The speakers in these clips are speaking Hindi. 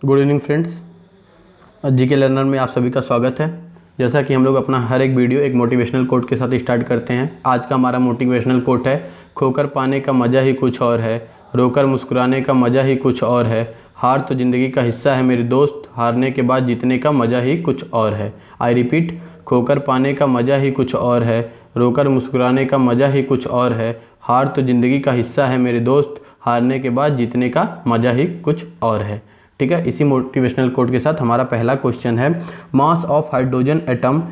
Good evening friends, GK learner में आप सभी का स्वागत है। जैसा कि हम लोग अपना हर एक वीडियो एक मोटिवेशनल कोट के साथ स्टार्ट करते हैं। आज का हमारा मोटिवेशनल कोट है, खोकर पाने का मज़ा ही कुछ और है, रोकर मुस्कुराने का मज़ा ही कुछ और है, हार तो ज़िंदगी का हिस्सा है मेरे दोस्त, हारने के बाद जीतने का मज़ा ही कुछ और है। आई रिपीट, खोकर पाने का मज़ा ही कुछ और है, रोकर मुस्कुराने का मज़ा ही कुछ और है, हार तो ज़िंदगी का हिस्सा है मेरे दोस्त, हारने के बाद जीतने का मज़ा ही कुछ और है। ठीक है, इसी मोटिवेशनल कोट के साथ हमारा पहला क्वेश्चन है, mass of hydrogen atom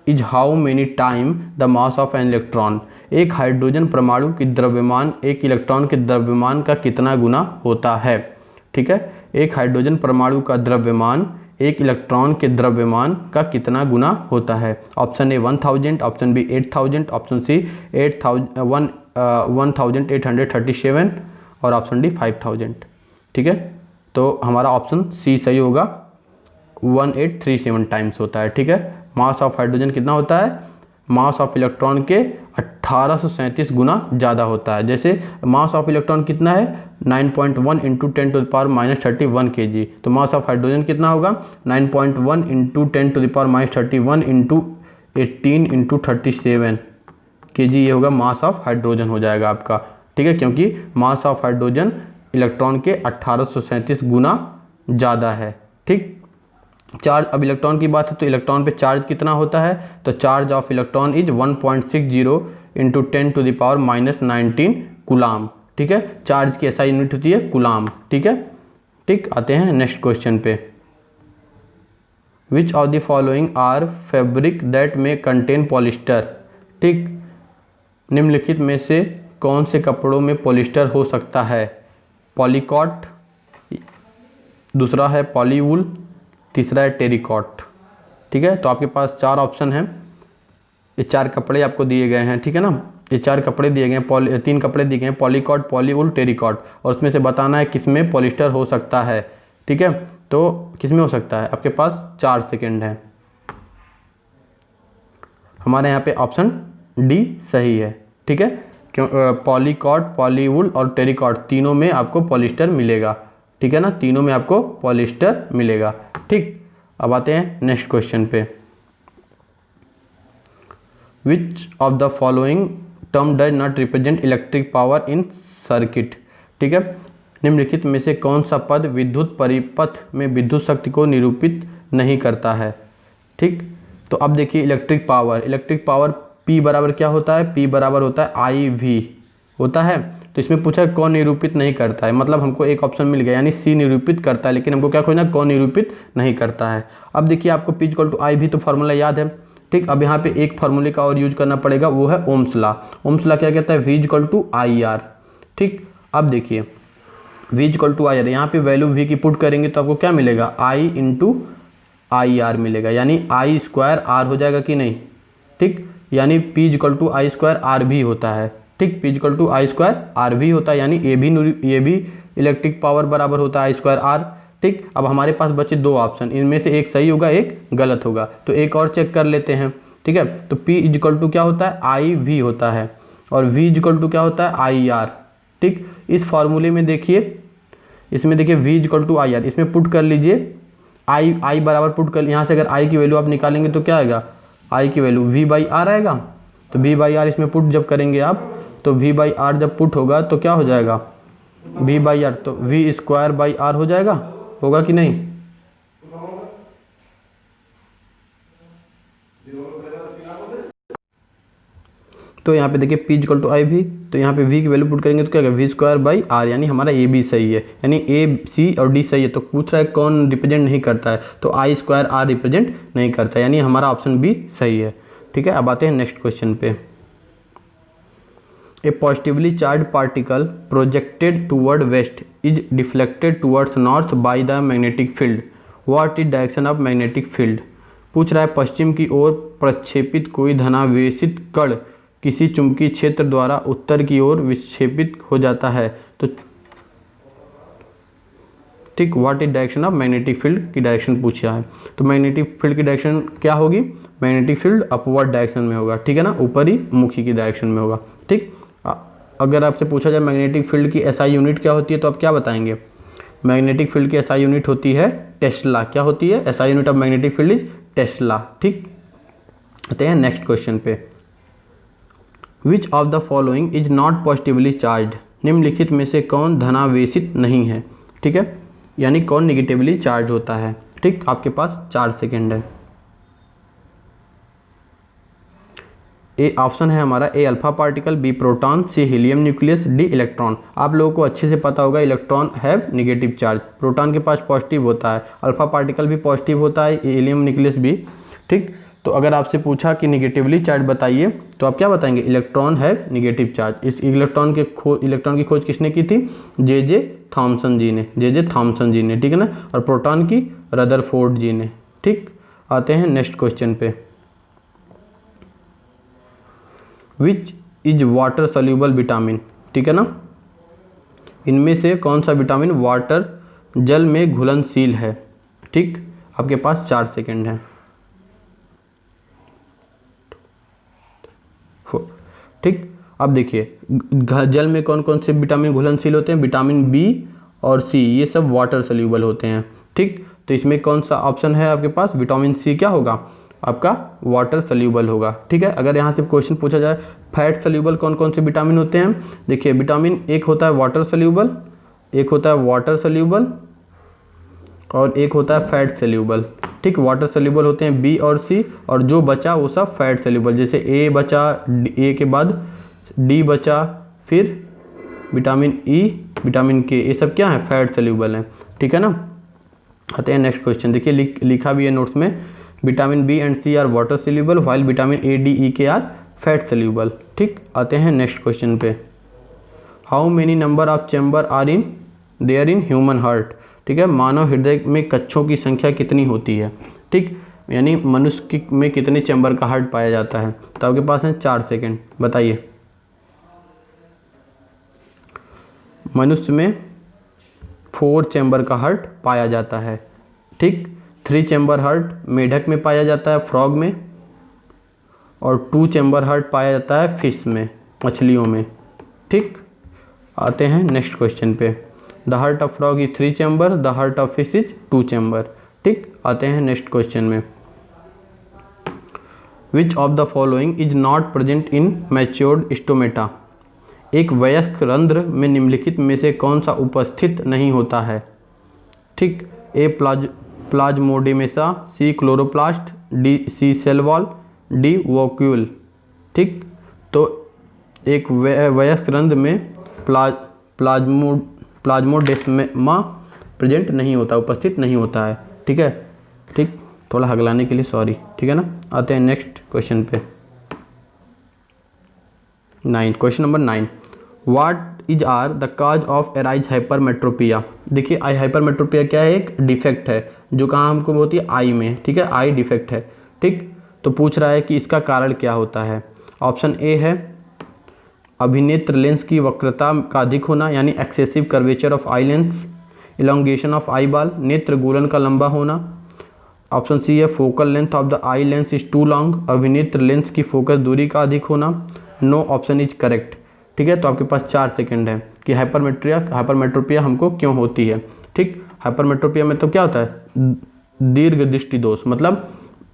is how many time the mass of an electron. एक हाइड्रोजन परमाणु की द्रव्यमान एक इलेक्ट्रॉन के द्रव्यमान का कितना गुना होता है। ठीक है, एक हाइड्रोजन परमाणु का द्रव्यमान एक इलेक्ट्रॉन के द्रव्यमान का कितना गुना होता है। Option A 1000, option B 8000, option C 1837 और ऑप्शन डी 5000। ठीक है, तो हमारा ऑप्शन सी सही होगा, 1837 टाइम्स होता है। ठीक है, मास ऑफ हाइड्रोजन कितना होता है, मास ऑफ इलेक्ट्रॉन के 1837 गुना ज़्यादा होता है। जैसे मास ऑफ इलेक्ट्रॉन कितना है 9.1 इंटू 10⁻31 kg, तो मास ऑफ हाइड्रोजन कितना होगा 9.1 इंटू 10⁻31 इंटू 18 इंटू 37 kg, ये होगा मास ऑफ हाइड्रोजन हो जाएगा आपका। ठीक है, क्योंकि मास ऑफ हाइड्रोजन इलेक्ट्रॉन के 1837 गुना ज़्यादा है। ठीक, चार्ज, अब इलेक्ट्रॉन की बात है तो इलेक्ट्रॉन पे चार्ज कितना होता है, तो charge of electron is 1.60 into 10⁻19 coulomb. ठीक है, चार्ज की ऐसा यूनिट होती है कूलाम। ठीक है, ठीक, आते हैं नेक्स्ट क्वेश्चन पे। Which of the following are fabric that में कंटेन पॉलिस्टर। ठीक, निम्नलिखित में से कौन से कपड़ों में पॉलिस्टर हो सकता है। पॉलीकॉट, दूसरा है पॉलीवूल, तीसरा है टेरिकॉट। ठीक है, तो आपके पास चार ऑप्शन हैं, ये चार कपड़े आपको दिए गए हैं। ठीक है ना, ये चार कपड़े दिए गए हैं, तीन कपड़े दिए गए हैं, पॉलीकॉट, पॉलीवूल, टेरिकॉट, और उसमें से बताना है किसमें पॉलिस्टर हो सकता है। ठीक है, तो किसमें हो सकता है, आपके पास 4 सेकेंड है। हमारे यहाँ पे ऑप्शन डी सही है। ठीक है, क्यों, पॉलीकॉट, पॉलीवूल और टेरिकॉट तीनों में आपको पॉलिस्टर मिलेगा। ठीक है ना, तीनों में आपको पॉलिस्टर मिलेगा। ठीक, अब आते हैं नेक्स्ट क्वेश्चन पे। Which of the following term does not represent electric power in circuit. ठीक है, निम्नलिखित में से कौन सा पद विद्युत परिपथ में विद्युत शक्ति को निरूपित नहीं करता है। ठीक, तो अब देखिए इलेक्ट्रिक पावर P बराबर क्या होता है, P बराबर होता है IV होता है। तो इसमें पूछा कौन निरूपित नहीं करता है, मतलब हमको एक ऑप्शन मिल गया, यानी C निरूपित करता है, लेकिन हमको क्या खोजना, कौन निरूपित नहीं करता है। अब देखिए आपको P = I तो फार्मूला याद है। ठीक, अब यहाँ पे एक फार्मूले का और यूज करना पड़ेगा, वो है ओम्स लॉ। ओम्स लॉ क्या कहता है, V = IR। ठीक, अब देखिए V = IR, यहाँ पे वैल्यू V की पुट करेंगे तो आपको क्या मिलेगा, I × IR मिलेगा, यानी I² R हो जाएगा कि नहीं। ठीक, यानी P = I² RV होता है। ठीक, P = I² RV होता है, यानी ये भी इलेक्ट्रिक पावर बराबर होता है I² R। ठीक, अब हमारे पास बचे दो ऑप्शन, इनमें से एक सही होगा एक गलत होगा, तो एक और चेक कर लेते हैं। ठीक है, तो P = क्या होता है, IV होता है, और V = क्या होता है, IR। ठीक, इस फॉर्मूले में देखिए, इसमें देखिए V = IR, इसमें पुट कर लीजिए I बराबर पुट कर, यहाँ से अगर I की वैल्यू आप निकालेंगे तो क्या आएगा, I की वैल्यू V/R आएगा, तो V/R इसमें पुट जब करेंगे आप, तो V/R जब पुट होगा तो क्या हो जाएगा, V/R, तो V²/R हो जाएगा, होगा कि नहीं। तो यहाँ पे देखिए P = IV, तो यहाँ पे V की वैल्यू पुट करेंगे तो क्या होगा, V²/R, यानी हमारा AB सही है, यानी A, C और D सही है। तो पूछ रहा है कौन रिप्रेजेंट नहीं करता है, तो I² R रिप्रेजेंट नहीं करता, यानी हमारा ऑप्शन B सही है। ठीक है, अब आते हैं नेक्स्ट क्वेश्चन पे। A positively charge particle projected toward west is deflected towards north by the magnetic field, what is direction of magnetic field. पूछ रहा है पश्चिम की ओर प्रक्षेपित कोई धनावेशित कण किसी चुंबकीय क्षेत्र द्वारा उत्तर की ओर विक्षेपित हो जाता है, तो ठीक, what is direction of magnetic field की डायरेक्शन पूछा है। तो मैग्नेटिक फील्ड की डायरेक्शन क्या होगी, मैग्नेटिक फील्ड अपवर्ड डायरेक्शन में होगा। ठीक है ना, ऊपरी मुखी की डायरेक्शन में होगा। ठीक, अगर आपसे पूछा जाए मैग्नेटिक फील्ड की एसआई यूनिट क्या होती है तो आप क्या बताएंगे, मैग्नेटिक फील्ड की एसआई यूनिट होती है टेस्ला। क्या होती है? SI unit of magnetic field is Tesla. ठीक, आते हैं नेक्स्ट क्वेश्चन पे। Which of the following is not positively charge? निम्नलिखित में से कौन धनावेशित नहीं है? ठीक है, यानी कौन निगेटिवली चार्ज होता है? ठीक, आपके पास 4 सेकेंड है। ए ऑप्शन है हमारा, ए अल्फा पार्टिकल, बी प्रोटॉन, सी हीलियम न्यूक्लियस, डी इलेक्ट्रॉन। आप लोगों को अच्छे से पता होगा इलेक्ट्रॉन है निगेटिव चार्ज, प्रोटॉन के पास पॉजिटिव होता है, अल्फा पार्टिकल भी पॉजिटिव होता है, हीलियम न्यूक्लियस भी। ठीक, तो अगर आपसे पूछा कि निगेटिवली चार्ज बताइए तो आप क्या बताएंगे? इलेक्ट्रॉन है निगेटिव चार्ज। इस इलेक्ट्रॉन की खोज किसने की थी? जे थॉमसन जी ने, ठीक है ना। और प्रोटॉन की रदरफोर्ड जी ने। ठीक, आते हैं नेक्स्ट क्वेश्चन पे। Which is water soluble vitamin? ठीक है ना, इनमें से कौन सा विटामिन वाटर जल में घुलनशील है? ठीक, आपके पास 4 सेकेंड है। ठीक, अब देखिए जल में कौन कौन से विटामिन घुलनशील होते हैं? विटामिन बी और सी, ये सब वाटर सोल्यूबल होते हैं। ठीक, तो इसमें कौन सा ऑप्शन है आपके पास? विटामिन सी क्या होगा आपका? वाटर सोल्यूबल होगा। ठीक है, अगर यहाँ से क्वेश्चन पूछा जाए फैट सोल्यूबल कौन कौन से विटामिन होते हैं? देखिए विटामिन एक होता है वाटर सोल्यूबल, एक होता है वाटर सोल्यूबल और एक होता है फैट सोल्यूबल। ठीक, वाटर सोल्यूबल होते हैं बी और सी, और जो बचा वो सब फैट सोल्यूबल। जैसे ए बचा, ए के बाद डी बचा, फिर विटामिन ई, विटामिन के, ये सब क्या है? फैट सोल्यूबल है। ठीक है ना। आते हैं नेक्स्ट क्वेश्चन। देखिए लिखा भी है नोट्स में, vitamin B and C are water soluble while vitamin A D E K are fat soluble. ठीक, आते हैं नेक्स्ट क्वेश्चन पे। How many number of chamber are in there in human heart? ठीक है, मानव हृदय में कक्षों की संख्या कितनी होती है? ठीक, यानी मनुष्य में कितने चैम्बर का हार्ट पाया जाता है? तो आपके पास है 4 सेकेंड, बताइए। मनुष्य में 4 चैम्बर का हार्ट पाया जाता है। ठीक, 3 चैम्बर हार्ट मेढक में पाया जाता है, फ्रॉग में, और 2 चैम्बर हार्ट पाया जाता है फिश में, मछलियों में। ठीक, आते हैं नेक्स्ट क्वेश्चन पे। The heart of frog is 3 chamber, the heart of fish is 2 chamber. ठीक, आते हैं नेक्स्ट क्वेश्चन में। विच of the following is not present in matured stomata? एक वयस्क रंध्र में निम्नलिखित में से कौन सा उपस्थित नहीं होता है? ठीक, A plasmodesmata, C chloroplast, D C cell wall, D vacuole. ठीक, तो एक वयस्क रंध्र में प्लाज्मोडेस्मा प्रेजेंट नहीं होता, उपस्थित नहीं होता है। ठीक है, ठीक, थोड़ा हगलाने के लिए सॉरी। ठीक है ना। आते हैं नेक्स्ट क्वेश्चन पे। 9, question number 9। What is are the cause of arise hypermetropia? देखिए आई हाइपरमेट्रोपिया क्या है? एक डिफेक्ट है जो कहाँ हमको होती है? आई में। ठीक है, आई डिफेक्ट है। ठीक, तो पूछ रहा है कि इसका कारण क्या होता है। ऑप्शन ए है अभिनेत्र लेंस की वक्रता का अधिक होना, यानी excessive curvature of eye lens, elongation of eye ball, नेत्र गोलन का लंबा होना। ऑप्शन सी है focal length of the eye lens is too long, अभिनेत्र लेंस की फोकस दूरी का अधिक होना। No option is correct. ठीक है, तो आपके पास 4 सेकेंड है कि हाइपरमेट्रोपिया हमको क्यों होती है। ठीक, हाइपरमेट्रोपिया में तो क्या होता है? दीर्घ दृष्टि दोष, मतलब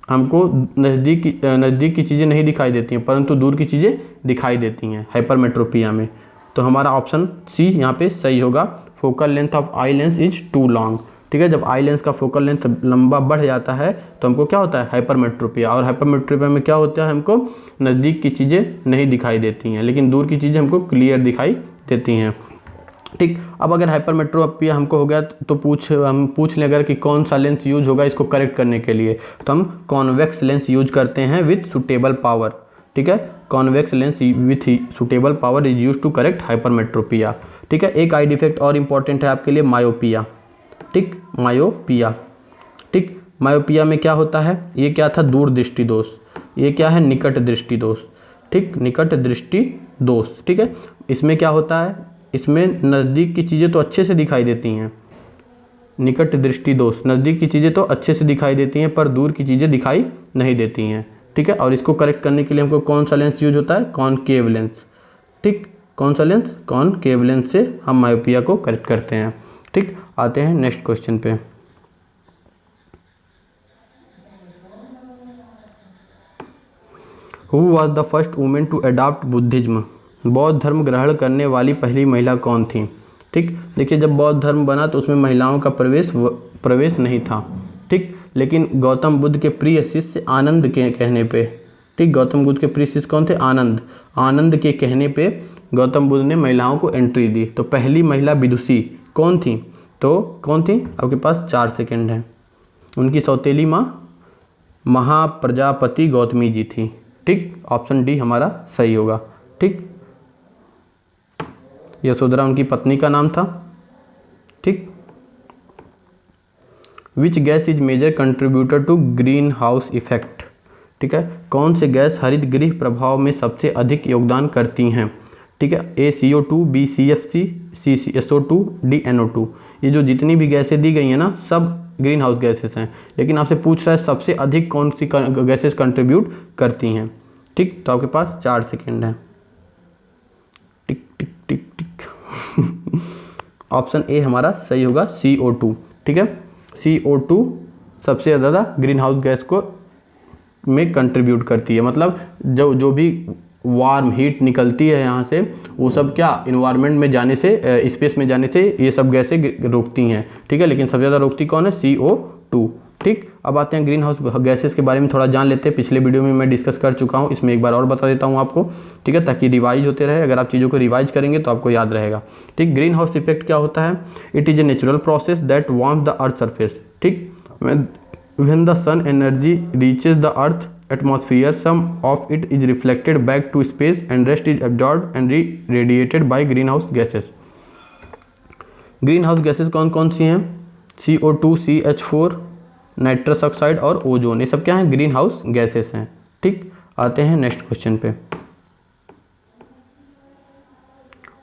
हमको नज़दीक की चीज़ें नहीं दिखाई देती हैं परंतु दूर की चीज़ें दिखाई देती हैं हाइपरमेट्रोपिया में। तो हमारा ऑप्शन सी यहाँ पे सही होगा, focal length of eye lens is too long. ठीक है, जब आई लेंस का फोकल लेंथ लंबा बढ़ जाता है तो हमको क्या होता है? हाइपरमेट्रोपिया। और हाइपरमेट्रोपिया में क्या होता है? हमको नज़दीक की चीज़ें नहीं दिखाई देती हैं लेकिन दूर की चीज़ें हमको क्लियर दिखाई देती हैं। ठीक, अब अगर हाइपरमेट्रोपिया हमको हो गया तो हम पूछ लें अगर कि कौन सा लेंस यूज होगा इसको करेक्ट करने के लिए, तो हम कॉन्वेक्स लेंस यूज करते हैं विथ सुटेबल पावर। ठीक है, convex lens with suitable power is use to correct hypermetropia. ठीक है, एक आई डिफेक्ट और इंपॉर्टेंट है आपके लिए, मायोपिया। ठीक, मायोपिया। ठीक, मायोपिया में क्या होता है? ये क्या था? दूर दृष्टि दोष। ये क्या है? निकट दृष्टि दोष। ठीक, निकट दृष्टि दोष। ठीक है, इसमें क्या होता है? इसमें नज़दीक की चीज़ें तो अच्छे से दिखाई देती हैं, निकट दृष्टि दोष, नज़दीक की चीज़ें तो अच्छे से दिखाई देती हैं पर दूर की चीज़ें दिखाई नहीं देती हैं। ठीक है, और इसको करेक्ट करने के लिए हमको कौन सा लेंस यूज होता है? Concave lens. ठीक, कौन सा लेंस? कॉनकेव लेंस से हम मायोपिया को करेक्ट करते हैं। ठीक, आते हैं नेक्स्ट क्वेश्चन पे। Who was the first women to adopt Buddhism? बौद्ध धर्म ग्रहण करने वाली पहली महिला कौन थी? ठीक, देखिए जब बौद्ध धर्म बना तो उसमें महिलाओं का प्रवेश नहीं था। ठीक, लेकिन गौतम बुद्ध के प्रिय शिष्य आनंद के कहने पे, ठीक, गौतम बुद्ध के प्रिय शिष्य कौन थे? आनंद के कहने पे गौतम बुद्ध ने महिलाओं को एंट्री दी। तो पहली महिला विदुषी कौन थी? तो कौन थी? आपके पास 4 सेकेंड है। उनकी सौतेली माँ महाप्रजापति गौतमी जी थी। ठीक, ऑप्शन डी हमारा सही होगा। ठीक, यशोधरा उनकी पत्नी का नाम था। ठीक, which gas is major contributor to green house effect? ठीक है, कौन से गैस हरित गृह प्रभाव में सबसे अधिक योगदान करती हैं? ठीक है, ए CO2, बी CFC, सी SO2, डी NO2। ये जो जितनी भी गैसें दी गई हैं ना, सब ग्रीन हाउस गैसेस हैं, लेकिन आपसे पूछ रहा है सबसे अधिक कौन सी गैसेस कंट्रीब्यूट करती हैं। ठीक, तो आपके पास 4 सेकेंड है। टिक टिक टिक टिक ऑप्शन ए हमारा सही होगा, CO2। ठीक है, CO2 सबसे ज़्यादा ग्रीन हाउस गैस को में कंट्रीब्यूट करती है। मतलब जो भी वार्म हीट निकलती है यहाँ से, वो सब क्या इन्वायरमेंट में जाने से, स्पेस में जाने से ये सब गैसें रोकती हैं। ठीक है, लेकिन सबसे ज़्यादा रोकती कौन है? CO2। ठीक, अब आते हैं ग्रीन हाउस गैसेस के बारे में थोड़ा जान लेते हैं। पिछले वीडियो में मैं डिस्कस कर चुका हूँ, इसमें एक बार और बता देता हूँ आपको। ठीक है, ताकि रिवाइज होते रहे। अगर आप चीज़ों को रिवाइज करेंगे तो आपको याद रहेगा। ठीक, ग्रीन हाउस इफेक्ट क्या होता है? It is a natural process that warms the earth surface. ठीक, when the sun energy reaches the earth atmosphere, some of it is reflected back to space and rest is absorbed and radiated by greenhouse gases। Green house gases कौन कौन सी हैं? CO2, CH4, नाइट्रस ऑक्साइड और ओजोन। ये सब क्या हैं? ग्रीन हाउस गैसेस हैं। ठीक, आते हैं नेक्स्ट क्वेश्चन पे।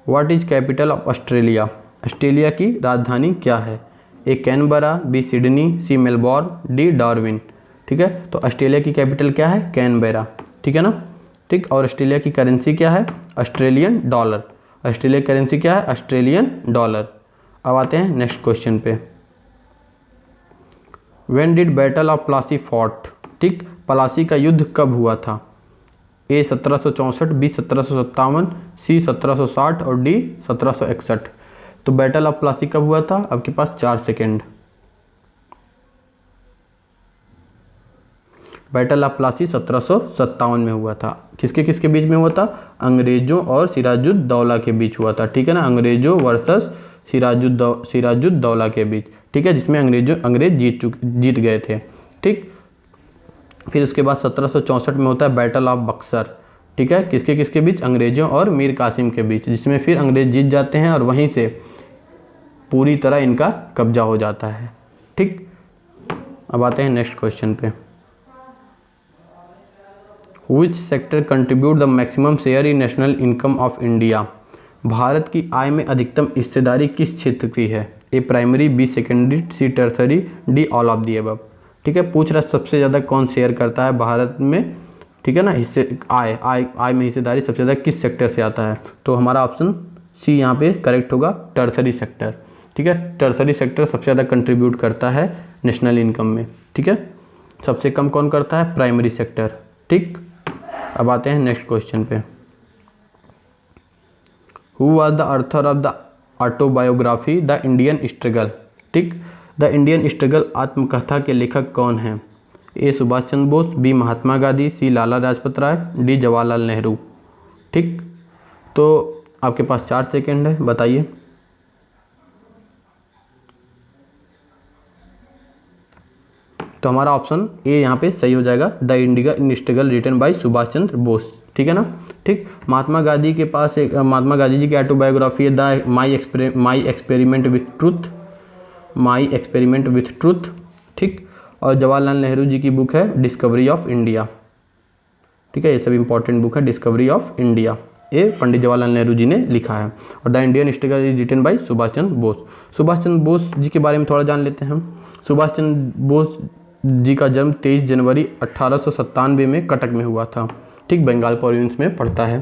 What is capital of Australia? Australia की राजधानी क्या है? ए कैनबरा, बी सिडनी, सी मेलबॉर्न, डी डार्विन। ठीक है, तो ऑस्ट्रेलिया की कैपिटल क्या है? कैनबेरा। ठीक है ना। ठीक, और ऑस्ट्रेलिया की करेंसी क्या है? Australian dollar. ऑस्ट्रेलिया की करेंसी क्या है? Australian dollar. अब आते हैं नेक्स्ट क्वेश्चन पे। When did battle of Plassey fought? ठीक, प्लासी का युद्ध कब हुआ था? ए 1764, बी 1757, सी 1760 और डी 1761। तो बैटल ऑफ प्लासी कब हुआ था? आपके पास 4 सेकेंड। बैटल ऑफ प्लासी 1757 में हुआ था। किसके किसके बीच में हुआ था? अंग्रेजों और सिराजुद्दौला के बीच हुआ था। ठीक है ना, अंग्रेजों वर्सेस सिराजुद्दौला के बीच। ठीक है, जिसमें अंग्रेज जीत गए थे। ठीक, फिर उसके बाद 1764 में होता है बैटल ऑफ बक्सर। ठीक है, किसके किसके बीच? अंग्रेजों और मीर कासिम के बीच, जिसमें फिर अंग्रेज जीत जाते हैं और वहीं से पूरी तरह इनका कब्जा हो जाता है। ठीक, अब आते हैं नेक्स्ट क्वेश्चन पे। Which sector contribute the maximum share in national income of India? भारत की आय में अधिकतम हिस्सेदारी किस क्षेत्र की है? A primary, B secondary, C tertiary, D all of the above. ठीक है, पूछ रहा है सबसे ज़्यादा कौन शेयर करता है भारत में। ठीक है ना, हिस्से आय में हिस्सेदारी सबसे ज़्यादा किस सेक्टर से आता है? तो हमारा ऑप्शन सी यहाँ पे करेक्ट होगा, टर्सरी सेक्टर। ठीक है, टर्सरी सेक्टर सबसे ज़्यादा कंट्रीब्यूट करता है नेशनल इनकम में। ठीक है, सबसे कम कौन करता है? Primary sector. ठीक, अब आते हैं नेक्स्ट क्वेश्चन पे। Who was the author of the autobiography the Indian struggle? ठीक, द इंडियन स्ट्रगल आत्मकथा के लेखक कौन हैं? ए सुभाष चंद्र बोस, बी महात्मा गांधी, सी लाला लाजपत राय, डी जवाहरलाल नेहरू। ठीक, तो आपके पास 4 सेकेंड है, बताइए। तो हमारा ऑप्शन ए यहाँ पे सही हो जाएगा, the Indian struggle written by Subhash Chandra Bose. ठीक है ना। ठीक, महात्मा गांधी के पास एक महात्मा गांधी जी की ऑटोबायोग्राफी है the my experiment with truth. ठीक, और जवाहरलाल नेहरू जी की बुक है डिस्कवरी ऑफ इंडिया। ठीक है, ये सब इंपॉर्टेंट बुक है, डिस्कवरी ऑफ इंडिया, ये पंडित जवाहरलाल नेहरू जी ने लिखा है। और the Indian struggle is written by Subhash Chandra Bose. Subhash Chandra Bose ji के बारे में थोड़ा जान लेते हैं हम। सुभाष चंद्र बोस जी का जन्म 23 जनवरी 1897 में कटक में हुआ था। ठीक, बंगाल प्रोविंस में पड़ता है।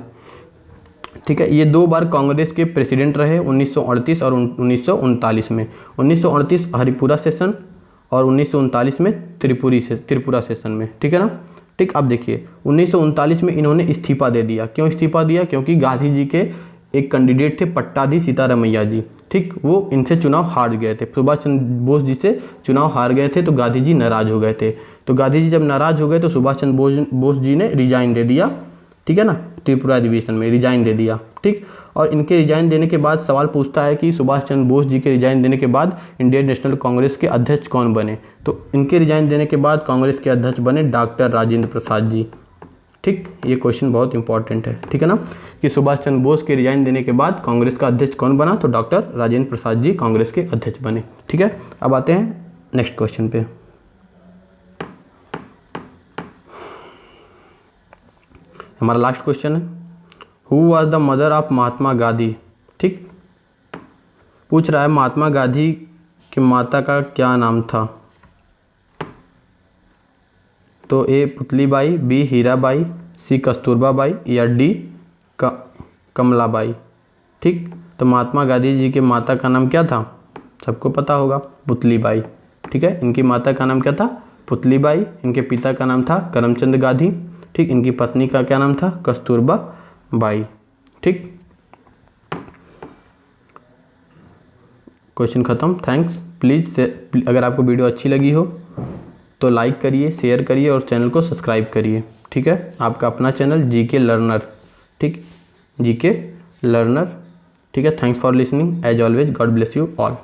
ठीक है, ये 2 बार कांग्रेस के प्रेसिडेंट रहे, 1938 और 1939 में। 1938 हरिपुरा सेशन और 1939 में त्रिपुरा सेशन में, ठीक है ना। ठीक, अब देखिए 1939 में इन्होंने इस्तीफा दे दिया। क्यों इस्तीफा दिया? क्योंकि गांधी जी के एक कैंडिडेट थे पट्टाभी सीतारामैया जी, ठीक, वो इनसे चुनाव हार गए थे, सुभाष चंद्र बोस जी से चुनाव हार गए थे, तो गांधी जी नाराज हो गए थे। तो गांधी जी जब नाराज हो गए तो सुभाष चंद्र बोस जी ने रिजाइन दे दिया, ठीक है ना, त्रिपुरा अधिवेशन में रिजाइन दे दिया। ठीक, और इनके रिजाइन देने के बाद सवाल पूछता है कि सुभाष चंद्र बोस जी के रिजाइन देने के बाद इंडियन नेशनल कांग्रेस के अध्यक्ष कौन बने? तो इनके रिजाइन देने के बाद कांग्रेस के अध्यक्ष बने डॉक्टर राजेंद्र प्रसाद जी। ठीक, ये क्वेश्चन बहुत इंपॉर्टेंट है, ठीक है ना, कि सुभाष चंद्र बोस के रिजाइन देने के बाद कांग्रेस का अध्यक्ष कौन बना? तो डॉक्टर राजेंद्र प्रसाद जी कांग्रेस के अध्यक्ष बने। ठीक है, अब आते हैं नेक्स्ट क्वेश्चन पे। हमारा लास्ट क्वेश्चन है, who was the mother of Mahatma Gandhi? ठीक, पूछ रहा है महात्मा गांधी की माता का क्या नाम था? तो A Putlibai, B Hirabai, C Kasturba Bai या डी कमलाबाई। ठीक, तो महात्मा गांधी जी के माता का नाम क्या था? सबको पता होगा, पुतलीबाई। ठीक है, इनकी माता का नाम क्या था? पुतलीबाई। इनके पिता का नाम था करमचंद गांधी। ठीक, इनकी पत्नी का क्या नाम था? कस्तूरबा बाई। ठीक, क्वेश्चन खत्म। थैंक्स। प्लीज़ अगर आपको वीडियो अच्छी लगी हो तो लाइक करिए, शेयर करिए और चैनल को सब्सक्राइब करिए। ठीक है, आपका अपना चैनल जीके लर्नर। ठीक, जीके लर्नर। ठीक है, thanks for listening as always, God bless you all.